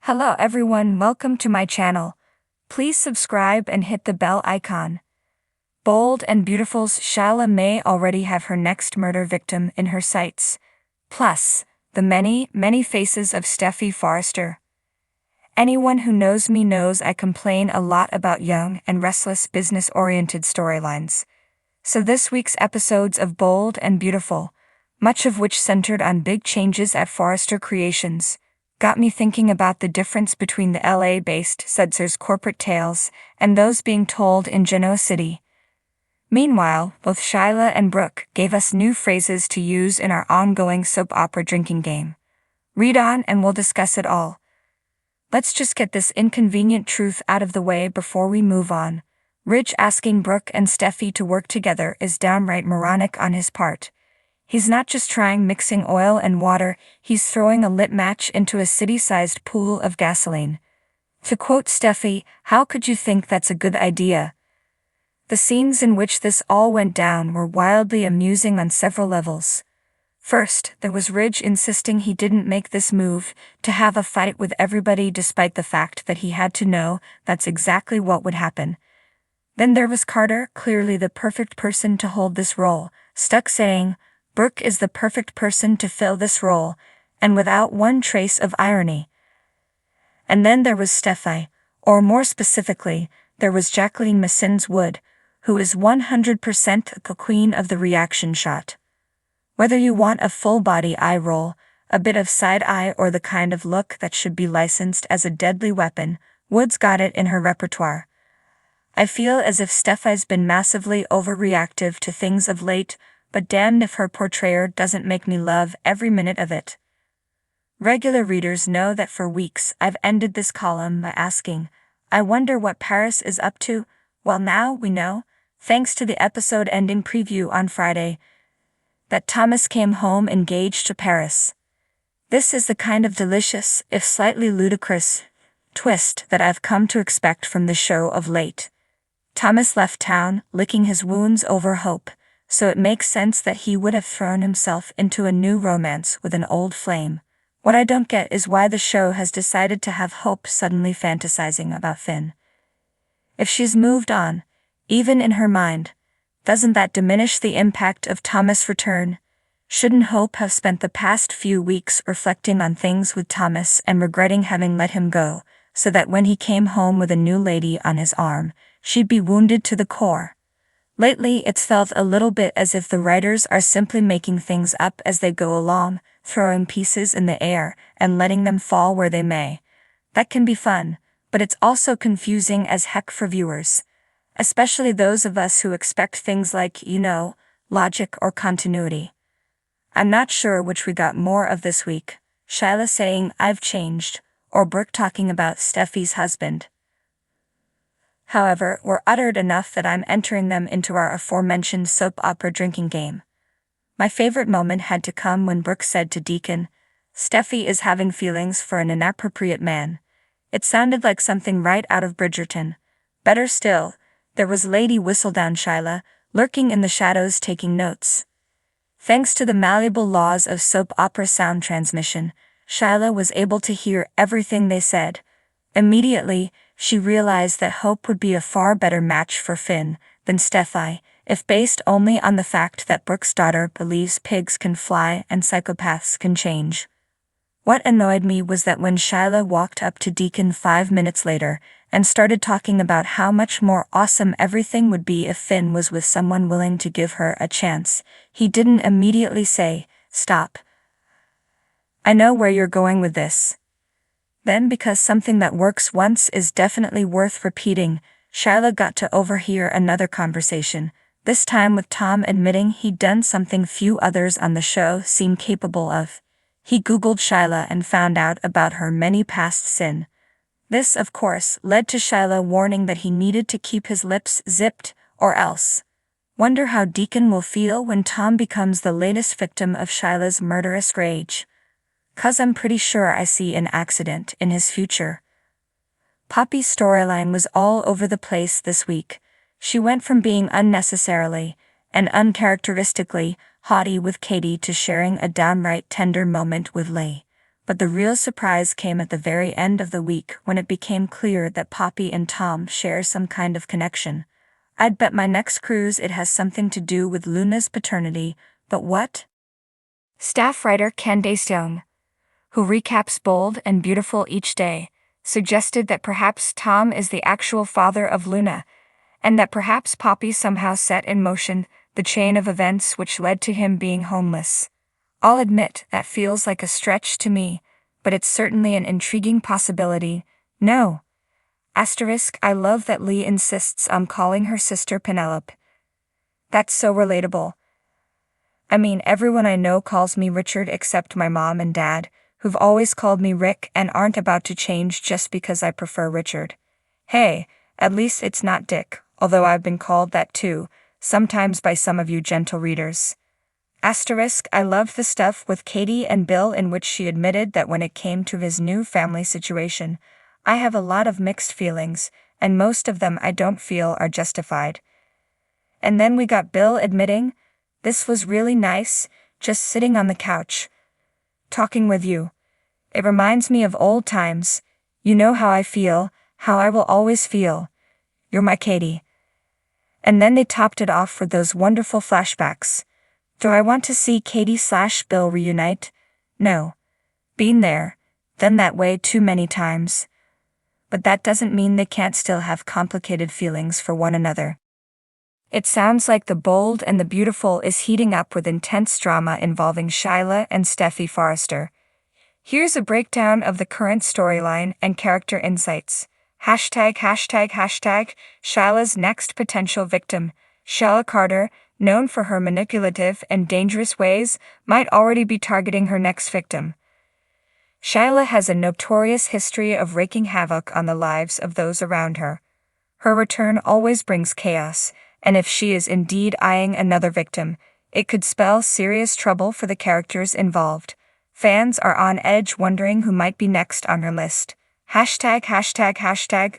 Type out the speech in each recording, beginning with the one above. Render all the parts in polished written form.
Hello everyone, welcome to my channel. Please subscribe and hit the bell icon. Bold and Beautiful's Sheila may already have her next murder victim in her sights. Plus, the many faces of Steffy Forrester. Anyone who knows me knows I complain a lot about young and restless business-oriented storylines. So this week's episodes of Bold and Beautiful, much of which centered on big changes at Forrester Creations, got me thinking about the difference between the LA-based Sudsers corporate tales and those being told in Genoa City. Meanwhile, both Sheila and Brooke gave us new phrases to use in our ongoing soap opera drinking game. Read on and we'll discuss it all. Let's just get this inconvenient truth out of the way before we move on. Ridge asking Brooke and Steffy to work together is downright moronic on his part. He's not just trying mixing oil and water, he's throwing a lit match into a city-sized pool of gasoline. To quote Steffy, "How could you think that's a good idea?" The scenes in which this all went down were wildly amusing on several levels. First, there was Ridge insisting he didn't make this move to have a fight with everybody despite the fact that he had to know that's exactly what would happen. Then there was Carter, clearly the perfect person to hold this role, stuck saying, "Brooke is the perfect person to fill this role," and without one trace of irony. And then there was Steffy, or more specifically, there was Jacqueline Massins Wood, who is 100% the queen of the reaction shot. Whether you want a full-body eye roll, a bit of side eye, or the kind of look that should be licensed as a deadly weapon, Wood's got it in her repertoire. I feel as if Steffy's been massively overreactive to things of late, but damned if her portrayal doesn't make me love every minute of it. Regular readers know that for weeks I've ended this column by asking, I wonder what Paris is up to? Well, now we know, thanks to the episode ending preview on Friday, that Thomas came home engaged to Paris. This is the kind of delicious, if slightly ludicrous, twist that I've come to expect from the show of late. Thomas left town, licking his wounds over Hope, so it makes sense that he would have thrown himself into a new romance with an old flame. What I don't get is why the show has decided to have Hope suddenly fantasizing about Finn. If she's moved on, even in her mind, doesn't that diminish the impact of Thomas' return? Shouldn't Hope have spent the past few weeks reflecting on things with Thomas and regretting having let him go, so that when he came home with a new lady on his arm, she'd be wounded to the core? Lately, it's felt a little bit as if the writers are simply making things up as they go along, throwing pieces in the air and letting them fall where they may. That can be fun, but it's also confusing as heck for viewers, especially those of us who expect things like, logic or continuity. I'm not sure which we got more of this week, Sheila saying, "I've changed," or Brooke talking about Steffy's husband. However, were uttered enough that I'm entering them into our aforementioned soap opera drinking game. My favorite moment had to come when Brooke said to Deacon, "Steffy is having feelings for an inappropriate man." It sounded like something right out of Bridgerton. Better still, there was Lady Whistledown Sheila, lurking in the shadows taking notes. Thanks to the malleable laws of soap opera sound transmission, Sheila was able to hear everything they said. Immediately, she realized that Hope would be a far better match for Finn than Steffy, if based only on the fact that Brooke's daughter believes pigs can fly and psychopaths can change. What annoyed me was that when Sheila walked up to Deacon 5 minutes later and started talking about how much more awesome everything would be if Finn was with someone willing to give her a chance, he didn't immediately say, "Stop. I know where you're going with this." Then, because something that works once is definitely worth repeating, Sheila got to overhear another conversation, this time with Tom admitting he'd done something few others on the show seem capable of. He Googled Sheila and found out about her many past sin. This, of course, led to Sheila warning that he needed to keep his lips zipped, or else. Wonder how Deacon will feel when Tom becomes the latest victim of Sheila's murderous rage. 'Cause I'm pretty sure I see an accident in his future. Poppy's storyline was all over the place this week. She went from being unnecessarily and uncharacteristically haughty with Katie to sharing a downright tender moment with Leigh. But the real surprise came at the very end of the week when it became clear that Poppy and Tom share some kind of connection. I'd bet my next cruise it has something to do with Luna's paternity, but what? Staff writer Candace Young, who recaps Bold and Beautiful each day, suggested that perhaps Tom is the actual father of Luna, and that perhaps Poppy somehow set in motion the chain of events which led to him being homeless. I'll admit that feels like a stretch to me, but it's certainly an intriguing possibility. No. I love that Lee insists on calling her sister Penelope. That's so relatable. I mean, everyone I know calls me Richard except my mom and dad, who've always called me Rick and aren't about to change just because I prefer Richard. Hey, at least it's not Dick, although I've been called that too, sometimes by some of you gentle readers. I loved the stuff with Katie and Bill in which she admitted that when it came to his new family situation, I have a lot of mixed feelings, and most of them I don't feel are justified. And then we got Bill admitting, this was really nice, just sitting on the couch, talking with you. It reminds me of old times. You know how I feel, how I will always feel. You're my Katie. And then they topped it off with those wonderful flashbacks. Do I want to see Katie/Bill reunite? No. Been there, done that way too many times. But that doesn't mean they can't still have complicated feelings for one another. It sounds like The Bold and the Beautiful is heating up with intense drama involving Sheila and Steffy Forrester. Here's a breakdown of the current storyline and character insights. ####. Sheila's next potential victim, Sheila Carter, known for her manipulative and dangerous ways, might already be targeting her next victim. Sheila has a notorious history of wreaking havoc on the lives of those around her. Her return always brings chaos, and if she is indeed eyeing another victim, it could spell serious trouble for the characters involved. Fans are on edge wondering who might be next on her list. ###.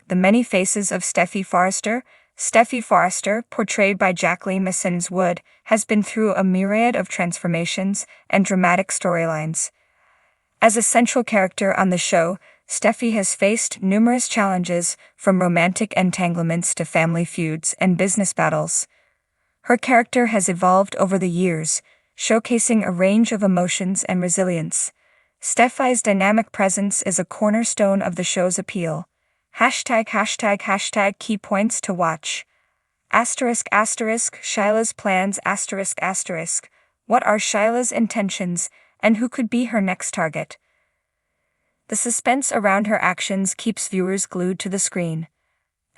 The many faces of Steffy Forrester. Steffy Forrester, portrayed by Jacqueline Messens Wood, has been through a myriad of transformations and dramatic storylines. As a central character on the show, Steffy has faced numerous challenges, from romantic entanglements to family feuds and business battles. Her character has evolved over the years, showcasing a range of emotions and resilience. Steffy's dynamic presence is a cornerstone of the show's appeal. ###. Key points to watch. ****. Sheila's plans. ****. What are Sheila's intentions, and who could be her next target? The suspense around her actions keeps viewers glued to the screen. ****.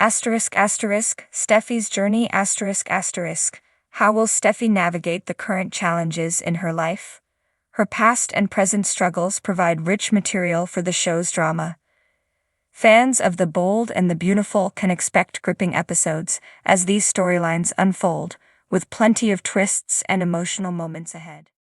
Steffy's journey. ****. How will Steffy navigate the current challenges in her life? Her past and present struggles provide rich material for the show's drama. Fans of The Bold and the Beautiful can expect gripping episodes as these storylines unfold, with plenty of twists and emotional moments ahead.